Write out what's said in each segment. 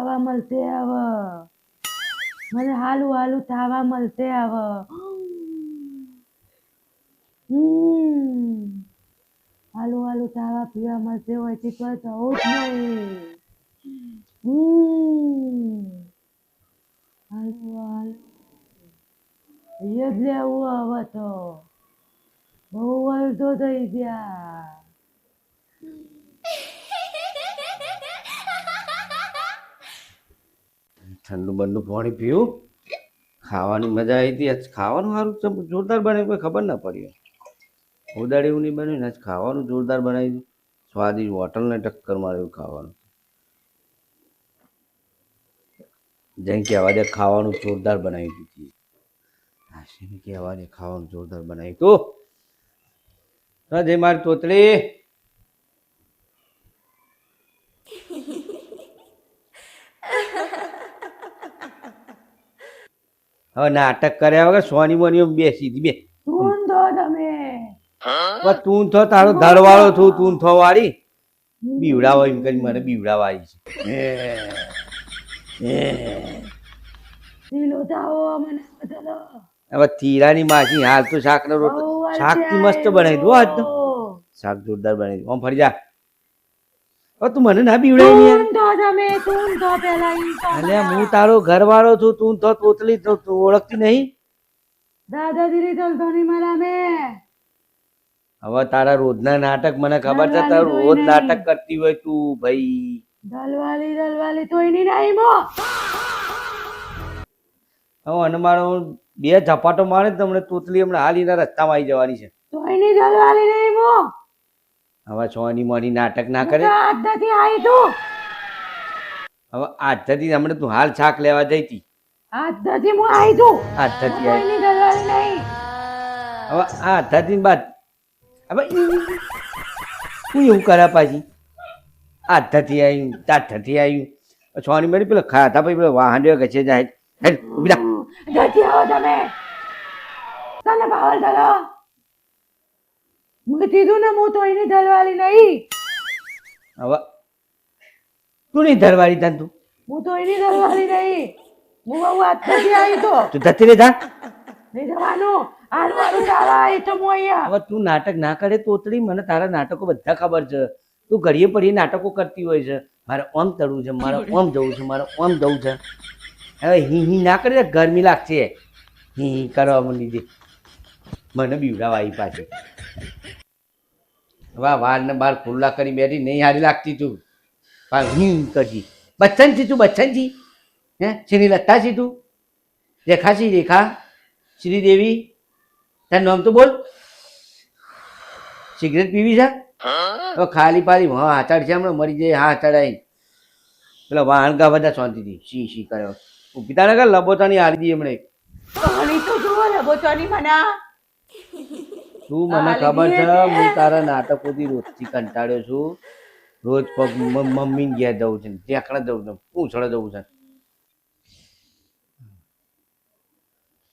ખાવા મળશે હવે મને હાલું હાલું ખાવા મળશે હવે હાલું હાલું ખાવા પીવા મળશે હોય તો જવું જ નહીં હાલું હાલું એ જ લેવું હવે તો બહુ વર્ષો થઈ ગયા ઠંડુ બંડુ પાણી પીવું ખાવાની મજા આવી હતી આજ ખાવાનું સારું જોરદાર બને કોઈ ખબર ના પડી ઉદાડી એવું નહીં બન્યું ને આજ ખાવાનું જોરદાર બનાવી દીધું સ્વાદિષ્ટ હોટલને ટક્કર મારે એવું ખાવાનું જેમ કે અવાજે ખાવાનું જોરદાર બનાવી દીધી હાશીને કે અવાજે ખાવાનું જોરદાર બનાવી તું જય મારી તોતળી હવે નાટક કર્યા વગર સોની મોની બેસી હતી બે તું તો તમે તું તો તારો ધરવાળો છું તું થો વાળી બીવડાવો એમ કરી મને બીવડાવા આવી છે ઢીલો થાઓ મને બદલો હવે તીરાની માસી હાલ તો શાકનો રોટલો શાક થી મસ્ત બનાવી દો આજ તો શાક જોરદાર બનાવી દો આમ ફરી જા હવે તું મને ના બીવડાવી યાર તું તો તમે તું તો પેલા ઈ તો અલ્યા હું તારો ઘરવાળો છું તું તો તોતલી તું ઓળખતી નહીં દાદાગીરી ચાલતો નહીં મારા મે હવે તારા રોજના નાટક મને ખબર છે તારું રોજ નાટક કરતી હોય તું ભાઈ દલવાલી તોય નહીં નહીં મો હવે અને મારો બે ઝપાટો મારે તમને તોતલી હમણાં હાલીના રસ્તામાં આવી જવાની છે તોય નહીં દલવાલી નહીં મો હવે સોની મોની નાટક ના કરે આદથી આવી તું હવે આજથી હમણાં તું હાલ શાક લેવા જઈ હતી આદથી હું આવી તું આજથી તોય આવી નહીં દલવાલી નહીં હવે આજથી બાદ હવે હું એવું કર્યા પાછી આજથી આવ્યું તાઠથી આવ્યું સોની મોની પેલો ખાતા પછી પેલો વાહન ગચે જાય ઉભી રાખ જતી આવો તમે તને પાવલ દલો મુકે કીધું ને હું તો એની દલવાલી નહીં હવે તું નહીં ધરવાળી તને તું હું તો એની દલવાલી નહીં હું બહુ આત્મથી આવી તો તું ધરતી રે જા નહીં જવાનું આડવાળું ચાલા એ તો હું અહીંયા હવે તું નાટક ના કરે તોતડી મને તારા નાટકો બધા ખબર છે તું ઘડીએ પડીએ નાટકો કરતી હોય છે મારે ઓમ તળવું છે મારે ઓમ જવું છે મારે ઓમ જવું છે હવે હી ના કરે ગરમી લાગશે હી કરવા માંડી દે મને બીવડાવા આવી પાછળ વાહ વાળને બાર ખુલ્લા કરી બેઠી નહીં હારી લાગતી તું હું કરજી બચ્ચન છી તું બચ્ચન છી હે શ્રી લત્તા છી તું રેખા છી રેખા શ્રીદેવી તારું નામ તો બોલ સિગરેટ પીવી છે હવે ખાલી પાલી હા હાથાડ છે હમણાં મરી જાય હા હાથાડાઈ પેલા વાણગા બધા શાંતિથી શી કર્યો પિતાને કર લબોતાની હારી દી એમણે પાણી તો જુઓ ને બોચવાની મના તું મને ખબર છે હું તારા નાટકોથી રોજથી કંટાળ્યો છું રોજ પગ મમ્મીને ઘેર જવું છે ટેકડા જવું છે પૂછડે જવું છે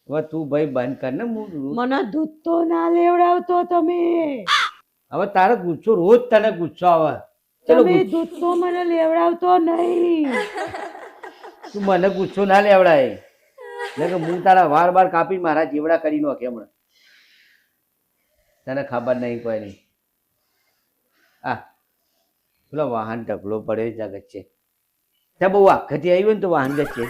હવે તું ભાઈ બંધ કર ને મને દૂધ તો ના લેવડાવતો તમે હવે તારો ગુસ્સો રોજ તને ગુસ્સો આવે ચલો તમે દૂધ તો મને લેવડાવતો નહીં તું મને ગુસ્સો ના લેવડાય એટલે કે હું તારા વાર બાર કાપી મારા જીવડા કરી નાખે હમણાં તને ખબર નહીં કોઈ નહીં આ પેલો વાહન ઢગલો પડે જગત છે ત્યાં બહુ આખથી આવ્યું ને તો વાહન ગચ્છે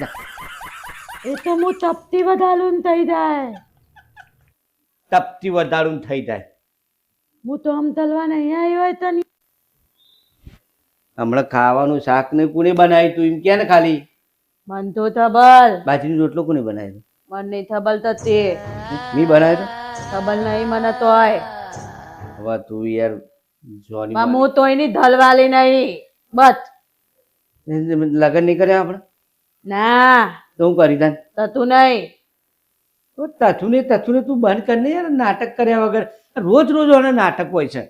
એ તો હું ચપટી વધારું થઈ જાય તપતી વધારું થઈ જાય હું તો આમ તલવા નહીં આવ્યો હોય તો હમણાં ખાવાનું શાક ને કોને બનાવ્યું તું એમ કે ને ખાલી મન તો થબલ બાજરીનો રોટલો કોને બનાવ્યો મન નહીં થબલ તો તે મેં બનાવ્યો થબલ નહીં મને તોય હવે તું યાર જોની હું તો એની ધલવાલી નહીં બસ લગ્ન નહીં કર્યા આપણે ના તો હું કરી દઉં થતું નહીં તથું ને તું બંધ કર ને યાર નાટક કર્યા વગર રોજ આને નાટક હોય છે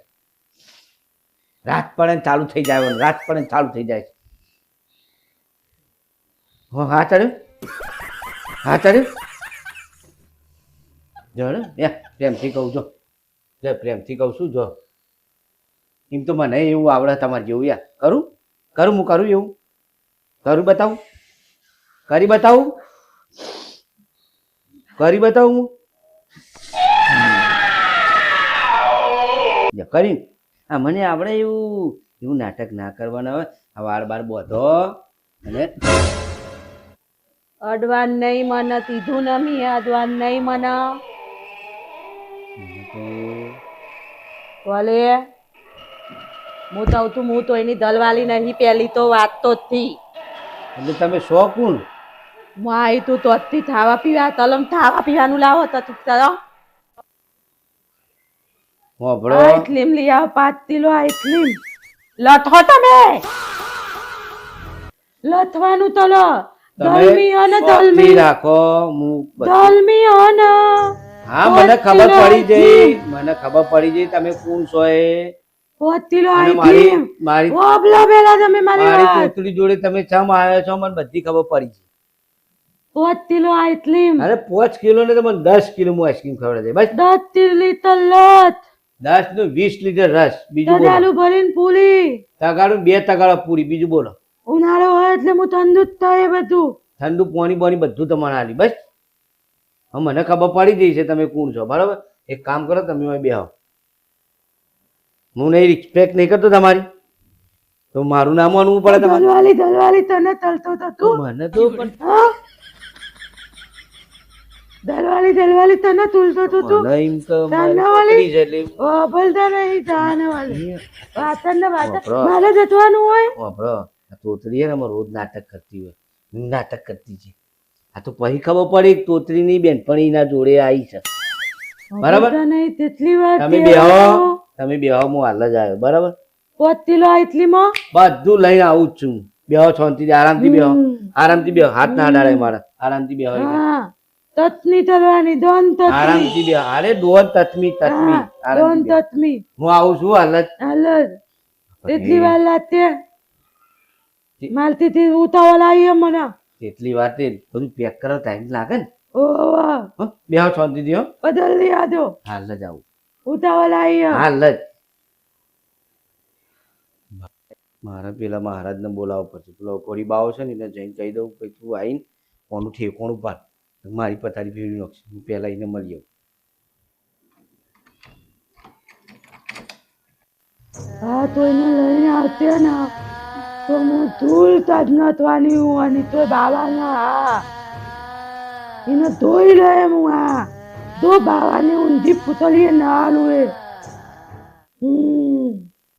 રાત પડે ચાલુ થઈ જાય રાત પડે ચાલુ થઈ જાય હા ચડ્યું જો ને પ્રેમથી કહું છો પ્રેમથી કહું છું જો એમ તો મને એવું આવડે તમારે જેવું યાર કરું હું કરું એવું કરું બતાવું કરી બતાવું કરી બતાવું કરી હા મને આવડે એવું એવું નાટક ના કરવાના હોય આ વાર બાર બોધો અને અડવાન નહીં મને કીધું નમી અડવાન નહીં મને ભલે હું તો તું હું તો એની દલવાલી નહીં પેલી તો વાત તો જ થી એટલે તમે શો કોણ હું આવી તું તો જ થી ખાવા પીવા તલમ ખાવા પીવાનું લાવો તો તું ચલો હોભળો આઈસ્ક્રીમ લઈ આવ 5 કિલો આઈસ્ક્રીમ લથો તમે લથવાનું તો લો દલમી અને દલમી રાખો હું દલમી અને હા મને ખબર પડી જઈ મને ખબર પડી જઈ તમે કોણ છો એ 5 કિલો અને આઈસ્ક્રીમ મારી ઓબલો બેલા તમે મારી મારી વાત તોતડી જોડે તમે ચમ આવ્યા છો મને બધી ખબર પડી છે 5 કિલો આઈસ્ક્રીમ અરે 5 કિલો ને તમને 10 કિલો હું આઈસ્ક્રીમ ખવડાવી દે બસ 10 લીટર લત 10 નું 20 લીટર રસ બીજું બોલો તગાલું ભરીને પૂરી તગાડું 2 તગાડા પૂરી બીજું બોલો ઉનાળો હોય એટલે હું ઠંડુ જ થાય બધું ઠંડુ પાણી બોની બધું તમારે આલી બસ હવે મને ખબર પડી ગઈ છે તમે કોણ છો બરાબર એક કામ કરો તમે અહીં બેહો હું નહીં રિસ્પેક્ટ નહીં કરતો તમારી તો મારું નામ માનવું પડે તમારે દલવાલી તને તલતો તો તું મને તો પણ હા? દલવાલી તને તુલતો તો તું મને એમ તો તાના મારી વાલી? પકડી છે એટલે ઓ બોલતા નહીં જાને વાલી વાતન ને વાતન વાપરો. મારે જતવાનું હોય વાપરો આ તોતરી હે ને અમારે રોજ નાટક કરતી હોય નાટક કરતી છે આ તો પછી ખબર પડી કે તોતરીની બેનપણીના જોડે આવી છે બરાબર. બોલતા નહીં તેટલી વાર તમે બેહો હું હાલ જ આવ્યો બરાબર 5 કિલો આઈસ્ક્રીમ બધું લઈને આવું જ છું બેહો શાંતિથી આરામથી બેહો હાથ ના અડાડે મારા આરામથી બેહો હા તતની તલવાની દોન તતની આરામથી બેહો અરે દોન તતમી હા, દોન આરામથી બેહો. તતમી હું આવું છું હાલ જ હાલ તેટલી વાર લાગતે માલતી થી ઉતાવળ આવી મને એટલી વાર તે બધું પેક કરવા ટાઈમ લાગે ને ઓવા હો? બેહો શાંતિથી હો બદલ લી આજો હાલ જ આવું ઉતાવળ આવી હાલ જ મારા પેલા મહારાજને બોલાવવો પડશે પેલો કોરી બાવો છે ને એને જઈને કહી દઉં કે તું આવીને કોનું ઠેકોણું પાડ મારી પથારી ફેરવી નાખશે હું પહેલા એને મળી આવું હા તો એને લઈને આવતે ને તો હું ધૂળ તાજ નતવાની હું અને તો બાવાના હા એને ધોઈ લે હું આ દો બાવાની ઊંધી પૂતળીએ ના આલું એ